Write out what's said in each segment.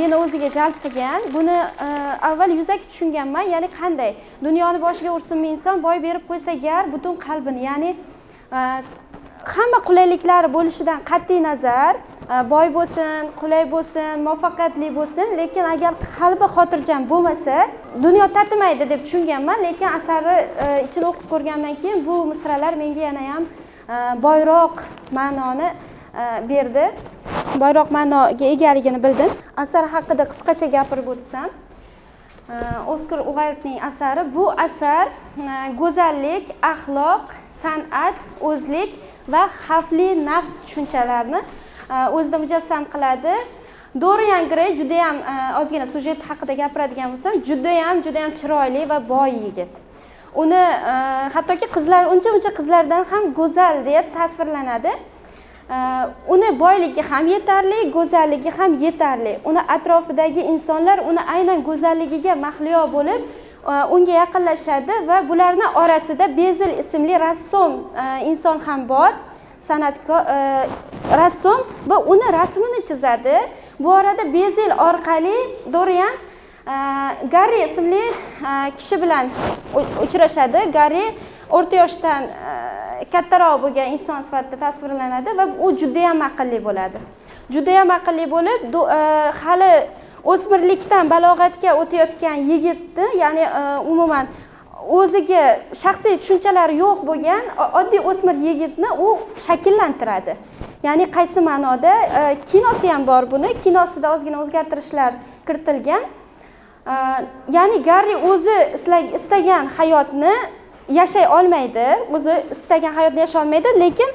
meni o'ziga jalb qilgan. Buni avval yuzaki tushunganman, ya'ni qanday dunyoni boshiga ursinmi inson boy berib qo'ysa gar butun qalbini, ya'ni hamma qulayliklari bo'lishidan qat'iy nazar, boy bo'lsin, qulay bo'lsin, muvaffaqiyatli bo'lsin, lekin agar qalbi xotirjam bo'lmasa, dunyo tatimaydi deb tushunganman, lekin asarni ichini o'qib ko'rgandan keyin bu misralar menga yana ham boyroq ma'noni berdi. Boyroq ma'noga egaligini bildim. Asar haqida qisqacha gapirib o'tsam, Oskar Uayldning asari. Bu asar go'zallik, axloq, san'at, o'zlik va xavfli nafs tushunchalarini o'zida mujassam qiladi. Dorian Gray juda ham ozgina sujet haqida gapiradigan bo'lsam, juda ham chiroyli va boy yigit. Uni hattoki qizlar uncha qizlardan ham go'zal deb tasvirlanadi. Uni boyligi ham yetarli, go'zalligi ham yetarli. Uni atrofidagi insonlar uni aynan go'zalligiga mahliyo bo'lib, unga yaqinlashadi va bularning orasida Bezil ismli rassom inson ham bor, san'atkor rassom, va uni rasmini chizadi. Bu orada Bezil orqali Dorian Garri ismli kishi bilan uchrashadi. Garri o'rta yoshdan kattaroq bo'lgan inson sifatida tasvirlanadi va u juda ham aqlli bo'ladi. Juda ham aqlli bo'lib, hali o'smirlikdan balog'atga o'tayotgan yigitni, ya'ni umuman o'ziga shaxsiy tushunchalari yo'q bo'lgan oddiy o'smir yigitni u shakllantiradi. Ya'ni qaysi ma'noda kinosi ham bor buni. Kinosida ozgina o'zgartirishlar kiritilgan. Ya'ni Garri o'zi istagan hayotni yashay olmaydi, o'zi istagan hayotni yashay olmaydi, lekin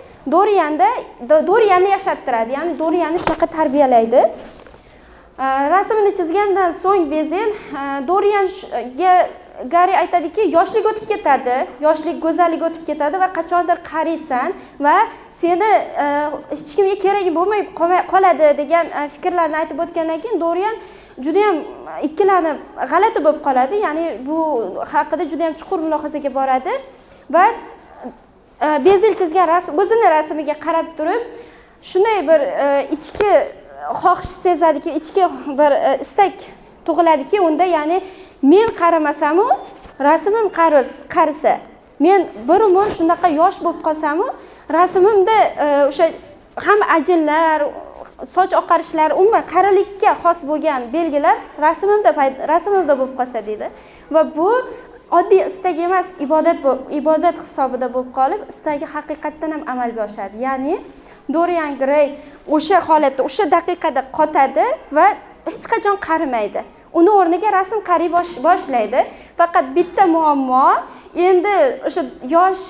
Dorianni yashattiradi. Ya'ni Dorianni shunaqa tarbiyalaydi. Rasmini chizgandan so'ng Bezil Dorianga Garri aytadiki, yoshlik o'tib ketadi, yoshlik go'zallik o'tib ketadi va qachondir qariysan va seni hech kimga keragi bo'lmay qoladi degan fikrlarni aytib o'tgandan keyin Dorian juda ham ikkilanib, g'alati bo'lib qoladi. Ya'ni bu haqida juda ham chuqur mulohazaga boradi va Bezil chizgan o'zini rasmiga qarab turib, shunday bir ichki xohish sezadiki, ichki bir istak tug'iladiki, unda ya'ni men qaramasam-u, rasmim qarisa, men bir umr shunaqa yosh bo'lib qolsam-u, rasmimda o'sha ham ajinlar, soch oqarishlar, umuman qarilikka xos bo'lgan belgilar rasmimda bo'lib qolsa deydi. Va bu oddiy istak emas, ibodat hisobida bo'lib qolib, istagi haqiqatdan ham amalga oshadi. Ya'ni Dorian Gray o'sha holatda, o'sha daqiqada qotadi va hech qachon qarimaydi. Uni o'rniga rasm qariy boshlaydi. Faqat bitta muammo, endi o'sha yosh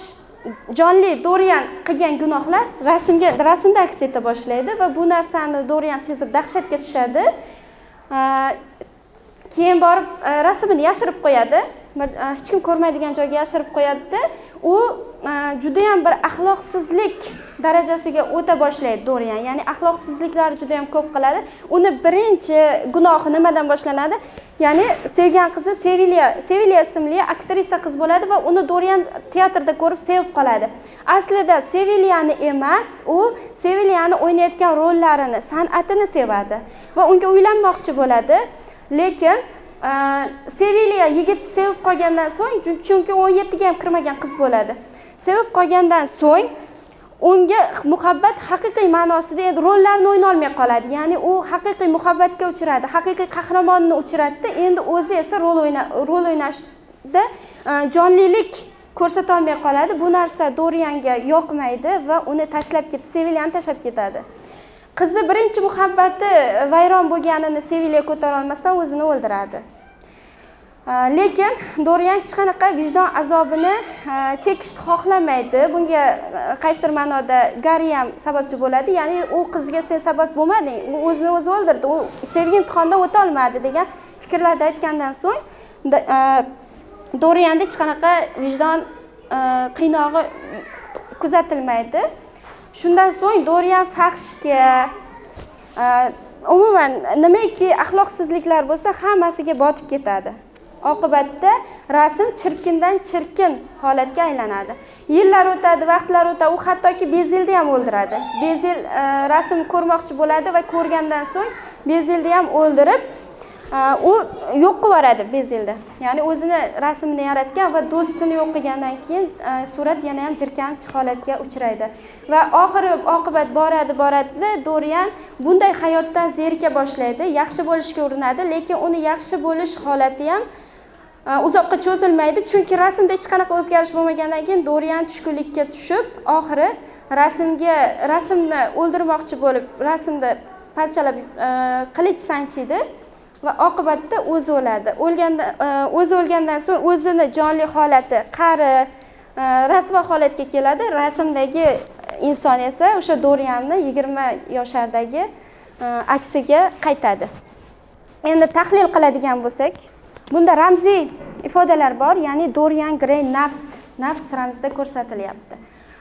jonli Dorian qilgan gunohlar rasmda aks eta boshlaydi va bu narsani Dorian sezib dahshatga tushadi. Keyin borib rasmini yashirib qo'yadi. Hech kim ko'rmaydigan joyga yashirib qo'yadi. U juda ham bir axloqsizlik darajasiga o'ta boshlaydi Dorian. Ya'ni axloqsizliklarni juda ham ko'p qiladi. Uni birinchi gunohi nimadan boshlanadi? Ya'ni sevgan qizi Sevilya ismli aktrisa qiz bo'ladi va uni Dorian teatrda ko'rib sevib qoladi. Aslida Sevilyani emas, u Sevilyani o'ynayotgan rollarini, san'atini sevadi va unga uylanmoqchi bo'ladi. Lekin Sevilya yigit sevib qolgandan so'ng, chunki 17 ga ham kirmagan qiz bo'ladi. Sevib qolgandan so'ng unga muhabbat haqiqiy ma'nosida rollarni o'ynay olmay qoladi. Ya'ni u haqiqiy muhabbatga uchradi, haqiqiy qahramonni uchratdi. Endi o'zi esa rol o'ynashda jonlilik ko'rsata olmay qoladi. Bu narsa Dorianga yoqmaydi va uni tashlab ketdi, Sevilyani tashlab ketadi. Qizi birinchi muhabbati vayron bo'lganini Sevilya ko'tara olmasdan o'zini o'ldiradi. Lekin Dorian hech qanaqa vijdon azobini chekishni xohlamaydi. Bunga qaysidir ma'noda Garri ham sababchi bo'ladi. Ya'ni u qizga sen sabab bo'lmading, u o'zini o'zi o'ldirdi, u sevgi imtihonidan o'ta olmadi degan fikrlarda aytgandan so'ng Dorianda hech qanaqa vijdon qiynog'i kuzatilmaydi. Shundan so'ng Dorian fahshga, umuman nimaki axloqsizliklar bo'lsa, hammasiga botib ketadi. Oqibatda rasm chirkindan chirkin holatga aylanadi. Yillar o'tadi, vaqtlar o'tadi, u hattoki Bezilni ham o'ldiradi. Bezil rasm ko'rmoqchi bo'ladi va ko'rgandan so'ng Bezelni ham o'ldirib, u yo'q qilib yuboradi Bezelni. Ya'ni o'zini rasmini yaratgan va do'stini yo'q qilgandan keyin surat yana ham jirkanch holatga uchraydi. Va oxiri oqibat boradi, Dorian bunday hayotdan zerika boshlaydi, yaxshi bo'lishga urinadi, lekin uni yaxshi bo'lish holati ham uzoqqa cho'zilmaydi, chunki rasmda hech qanaqa o'zgarish bo'lmagandan keyin Dorian tushkunlikka tushib, oxiri rasmni o'ldirmoqchi bo'lib, rasmda parchalab qilich sanchiydi va oqibatda o'zi o'ladi. O'zi o'lgandan so'ng o'zini jonli holati, qari, rasvo holatga keladi. Rasmdagi inson esa o'sha Dorianni 20 yoshlardagi aksiga qaytadi. Endi tahlil qiladigan bo'lsak, bunda ramziy ifodalar bor, ya'ni Dorian Gray nafs ramzida ko'rsatilyapti.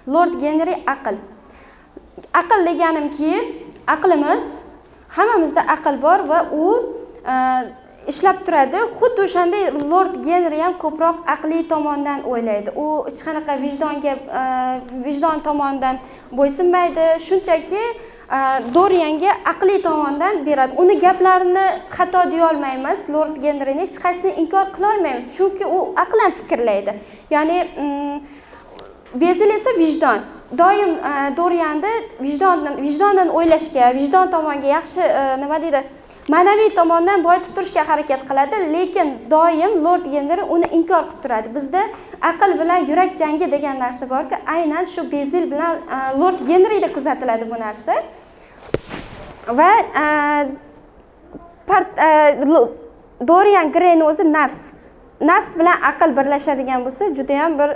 Lord Genri aql. Aql deganimki, aqlimiz, hammamizda aql bor va u ishlab turadi. Xuddi o'shanday Lord Genri ham ko'proq aqliy tomondan o'ylaydi. U hech qanaqa vijdon tomonidan bo'ysunmaydi, shunchaki Dorianga aqliy tomondan beradi. Uni gaplarini xato deya olmaymiz, Lord Genrini hech qaysini inkor qila olmaymiz, chunki u aqlan fikrlaydi. Ya'ni Bezel esa vijdon. Doim Dorianni vijdondan o'ylashga, vijdon tomonga yaxshi ma'naviy tomondan boyitib turishga harakat qiladi, lekin doim Lord Genri uni inkor qilib turadi. Bizda aql bilan yurak jangi degan narsa borki, aynan shu Bezel bilan Lord Genrida kuzatiladi bu narsa. Va Dorian Grayning o'zi nafs bilan aql birlashadigan bo'lsa, juda ham bir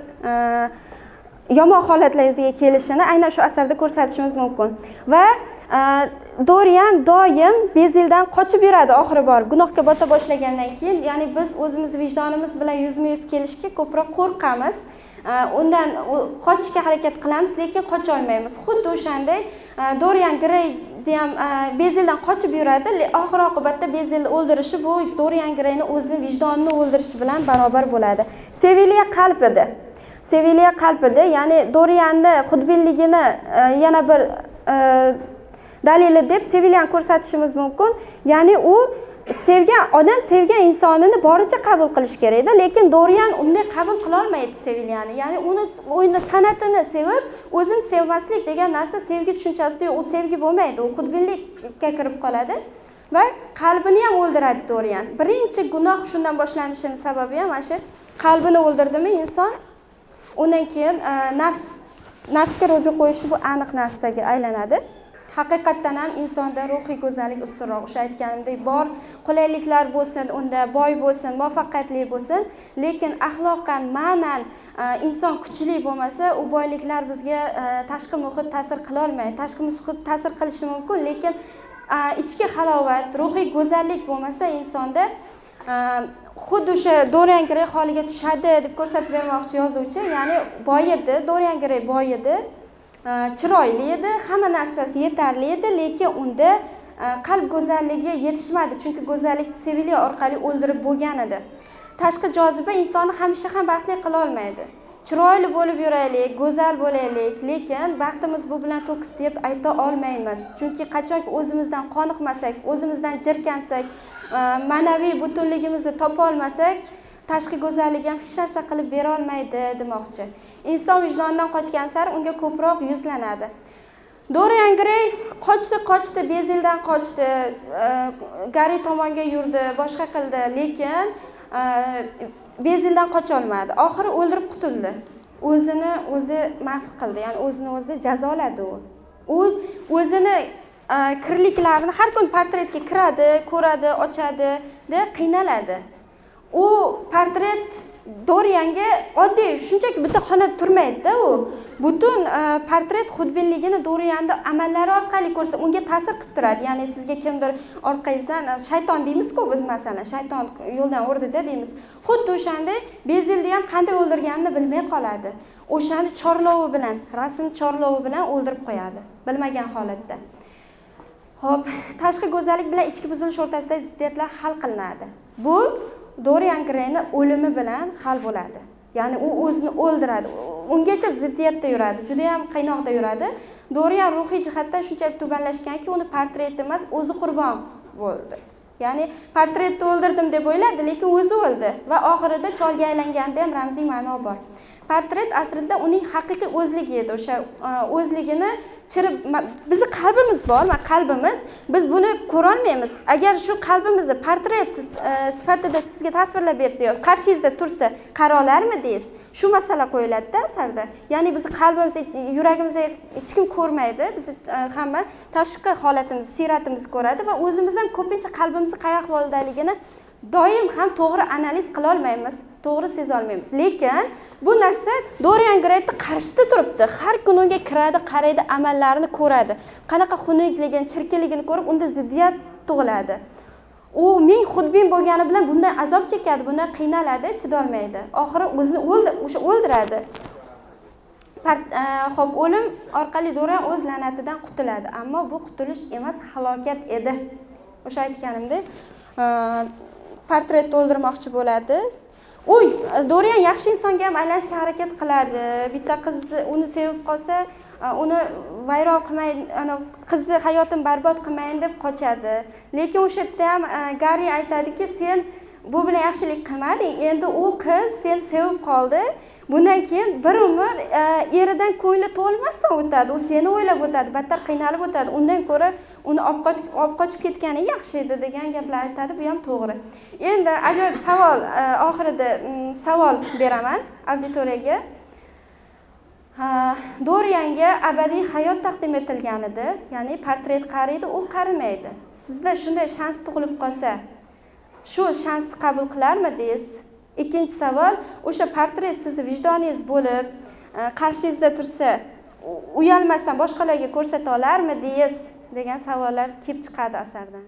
yomon holatlar yuzaga kelishini aynan shu asarda ko'rsatishimiz mumkin. Va Dorian doim Bezeldan qochib yuradi oxiri borib, gunohga bota boshlagandan keyin, ya'ni biz o'zimiz vijdonimiz bilan yuzma-yuz kelishga ko'proq qo'rqamiz. Undan qochishga harakat qilamiz, lekin qocha olmaymiz. Xuddi o'shanday Dorian Gray ham Bezeldan qochib yuradi, oxir oqibatda Bezelni o'ldirishi bu Dorian Grayning o'zining vijdonini o'ldirishi bilan barobar bo'ladi. Seviliya qalbida, ya'ni Dorianni xudbinligini yana bir dalili deb Seviliyani ko'rsatishimiz mumkin. Ya'ni u sevgan insonini boricha qabul qilish kerak edi, lekin Dorian unday qabul qila olmaydi Seviliyani. Ya'ni uni o'yini san'atini sevib, o'zini sevmaslik degan narsa sevgi tushunchasida u sevgi bo'lmaydi, u xudbinlikka kirib qoladi va qalbini ham o'ldiradi Dorian. Birinchi gunoh shundan boshlanishining sababi ham mana shu qalbini o'ldirdimi inson, undan keyin nafsga ruju qo'yishi bu aniq narsaga aylanadi. Haqiqatdan ham insonda ruhiy go'zallik ustunroq. O'sha aytganimdek, bor qulayliklar bo'lsin, unda boy bo'lsin, muvaffaqiyatli bo'lsin, lekin axloqan, ma'nan inson kuchli bo'lmasa, u boyliklar bizga tashqi muhit ta'sir qila olmaydi. Tashqi muhit ta'sir qilishi mumkin, lekin ichki halovat, ruhiy go'zallik bo'lmasa insonda xuddi o'sha Dorian Gray holiga tushadi deb ko'rsatib bermoqchi yozuvchi. Ya'ni boy edi, Dorian Gray boy edi, chiroyli edi, hamma narsasi yetarli edi, lekin unda qalb go'zalligi yetishmadi, chunki go'zallikni Seviliya orqali o'ldirib bo'lgan edi. Tashqi joziba insonni hamisha ham baxtli qila olmaydi. Chiroyli bo'lib yuraylik, go'zal bo'laylik, lekin baxtimiz bu bilan to'kis deb ayta olmaymiz. Chunki qachonki o'zimizdan qoniqmasak, o'zimizdan jirkansak, ma'naviy butunligimizni topa olmasak, tashqi go'zallik ham hech narsa qilib bera olmaydi demoqchi. Inson vijdondan qochgan sari unga ko'proq yuzlanadi. Dorian Gray qochdi, Bezeldan qochdi, Gary tomonga yurdi, boshqa qildi, lekin Bezeldan qocha olmadi. Oxiri o'ldirib qutuldi. O'zini o'zi mahv qildi, ya'ni o'zini o'zi jazoladi u. U o'zini kirliklarini har kun portretga kiradi, ko'radi, ochadi, qiynaladi. U portret Dorianga oddiy shunchaki bitta xonada turmaydi-da u. Butun portret xudbinligini Dorianning amallari orqali ko'rsa, unga ta'sir qilib turadi. Ya'ni sizga kimdir orqangizdan shayton deymiz-ku biz, masalan, shayton yo'ldan urdi-da deymiz. Xuddi o'shanday Bezelni ham qanday o'ldirganini bilmay qoladi. O'shani chorlovi bilan, rasm chorlovi bilan o'ldirib qo'yadi, bilmagan holatda. Xo'p, tashqi go'zallik bilan ichki buzilish o'rtasidagi ziddiyatlar hal qilinadi. Bu Dorian Grayning o'limi bilan hal bo'ladi. Ya'ni u o'zini o'ldiradi. Ungacha ziddiyatda yuradi, juda ham qiynoqda yuradi. Dorian ruhiy jihatdan shunchalik tubanlashganki, uni portret emas, o'zi qurbon bo'ldi. Ya'ni portretni o'ldirdim deb o'yladi, lekin o'zi o'ldi va oxirida cholga aylanganida ham ramziy ma'no bor. Portret aslida uning haqiqiy o'zligi edi. O'sha o'zligini chirib, bizning qalbimiz bor, qalbimiz, biz buni ko'ra olmaymiz. Agar shu qalbimizni portret sifatida sizga tasvirlab bersa yoki qarshingizda tursa, qara olarmidingiz? Shu masala qo'yiladi-da asarda. Ya'ni bizning qalbimiz, yuragimizda hech kim ko'rmaydi. Biz hamma tashqi holatimiz, siyratimizni ko'radi va o'zimiz ham ko'pincha qalbimizni qayerga oldaligini doim ham to'g'ri analiz qila olmaymiz, to'g'ri seza olmaymiz. Lekin bu narsa Dorian Gray'ni qarshida turibdi. Har kun unga kiradi, qaraydi, amallarini ko'radi. Qanaqa xunukligini, chirkinligini ko'rib, unda ziddiyat tug'iladi. U ming xudbin bo'lgani bilan bundan azob chekadi, bundan qiynaladi, chidolmaydi. Oxiri o'zini o'ldiradi. Xo'p, o'lim orqali Dorian o'z la'natidan qutuladi, ammo bu qutulish emas, halokat edi. O'sha aytganimdek, portretni o'ldirmoqchi bo'ladi. Dorian yaxshi insonga ham aylanishga harakat qiladi. Bitta qiz uni sevib qolsa, uni vayron qilmay, qizni hayotini barbod qilmayin deb qochadi. Lekin o'sha yerda ham Garri aytadiki, sen bu bilan yaxshilik qilmading. Endi u qiz seni sevib qoldi. Bundan keyin bir umr eridan ko'ngli to'lmasdan o'tadi. U seni o'ylab o'tadi, battar qiynalib o'tadi. Undan ko'ra uni olib qochib ketgani yaxshi edi degan gaplar aytadi. Bu ham to'g'ri. Endi ajoyib savol, oxirida savol beraman auditoriyaga. Dorianga abadiy hayot taqdim etilganida, ya'ni portret qariydi, u qarimaydi. Sizda shunday shans tug'ilib qolsa, shu shansni qabul qilarmidingiz? Ikkinchi savol, o'sha portret sizni vijdoningiz bo'lib, qarshingizda tursa, uyalmasdan boshqalarga ko'rsata olarmidingiz degan savollar kelib chiqadi asardan.